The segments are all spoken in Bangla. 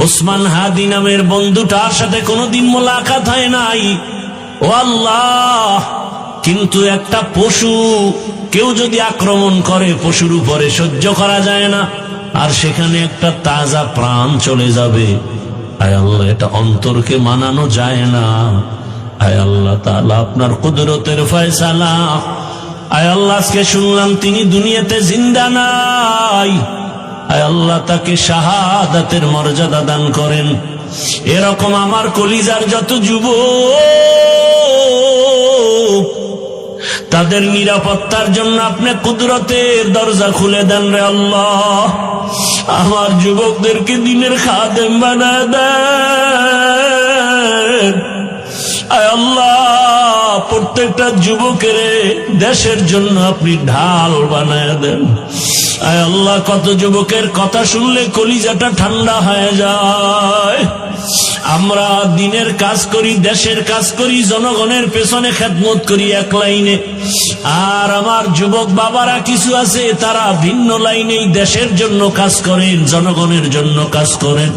ওসমান হাদি নামের বন্ধুটার সাথে কোনোদিন মোলাকাত হয় নাই। ও আল্লাহ, কিন্তু একটা পশু কেউ যদি আক্রমণ করে পশুর উপরে সহ্য করা যায় না, আর সেখানে একটা তাজা প্রাণ চলে যাবে। আয় আল্লাহ, এটা অন্তরকে মানানো যায় না। আয় আল্লাহ তাআলা, আপনার কুদরতের ফয়সালা। আয় আল্লাহ, আজকে শুনলাম তিনি দুনিয়াতে জিন্দা নাই। আয় আল্লাহ, তাকে শাহাদাতের মর্যাদা দান করেন। এরকম আমার কলিজার যত যুবক, তাদের নিরাপত্তার জন্য আপনি কুদরতের দরজা খুলে দেন রে আল্লাহ। আমার যুবকদেরকে দিনের খাদেম বানায় দেন। আয় আল্লাহ, প্রত্যেকটা যুবকের দেশের জন্য আপনি ঢাল বানায় দেন। আয় আল্লাহ, কত যুবকের কথা শুনলে কলিজাটা ঠান্ডা হয়ে যায়। আমরা দিনের কাজ করি, দেশের কাজ করি, জনগণের পেছনে খেদমত করি এক লাইনে, আর আমার যুবক বাবারা কিছু আছে তারা ভিন্ন লাইনেই দেশের জন্য কাজ করেন, জনগণের জন্য কাজ করেন।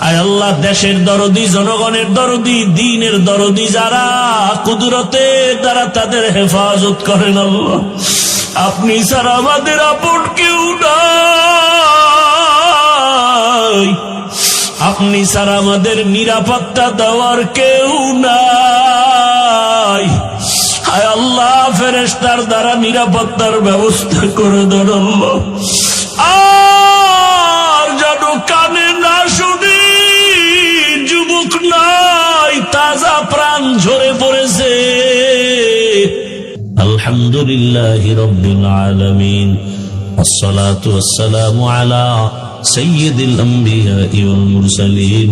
আয় আল্লাহ, দেশের দরদি, জনগণের দরদি, দ্বীনের দরদি যারা, কুদরতের দ্বারা তাদের হেফাজত করেন আল্লাহ। আপনি ছাড়া আমাদের আপন কেউ নাই, আপনি ছাড়া আমাদের নিরাপত্তা দেওয়ার কেউ নাই। হায় আল্লাহ, ফেরেশতার দ্বারা নিরাপত্তার ব্যবস্থা করে দেন আল্লাহ। আর যেন কানে না শুনি, যুবক নাই, তাজা প্রাণ ঝরে পড়েছে। আলহামদুলিল্লাহি রাব্বিল আলামিন, আসসালাতু ওয়াসসালামু আলা সাইয়্যিদিল আমবিয়া'i ওয়াল মুরসালিন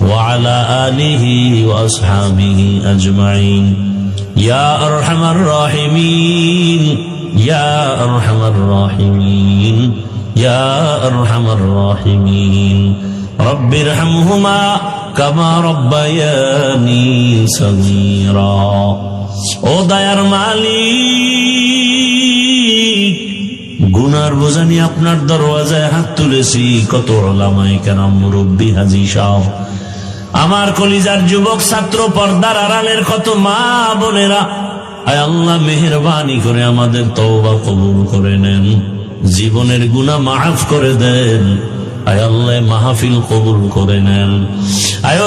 ওয়া আলা আলিহি ওয়া আসহাবিহি আজমাইন। ইয়া আরহামার রাহিমিন, ইয়া আরহামার রাহিমিন, ইয়া আরহামার রাহিমিন। রব্বিরহামহুমা কামা রাব্বায়ানি সগীরা। ও দয়ার মালিক, গুনার বোঝা নিয়ে আপনার দরওয়াজায় হাত তুলেছি। কত উলামায়ে কেরাম, মুরব্বী, হাজী সাহেব, আমার কলিজার যুবক ছাত্র, পর্দার আড়ালের কত মা বোনেরা, আয় আল্লাহ মেহেরবানি করে আমাদের তওবা কবুল করে নেন, জীবনের গুনাহ মাফ করে দেন। আয় আল্লাহ মাহফিল কবুল করে নেন। আয়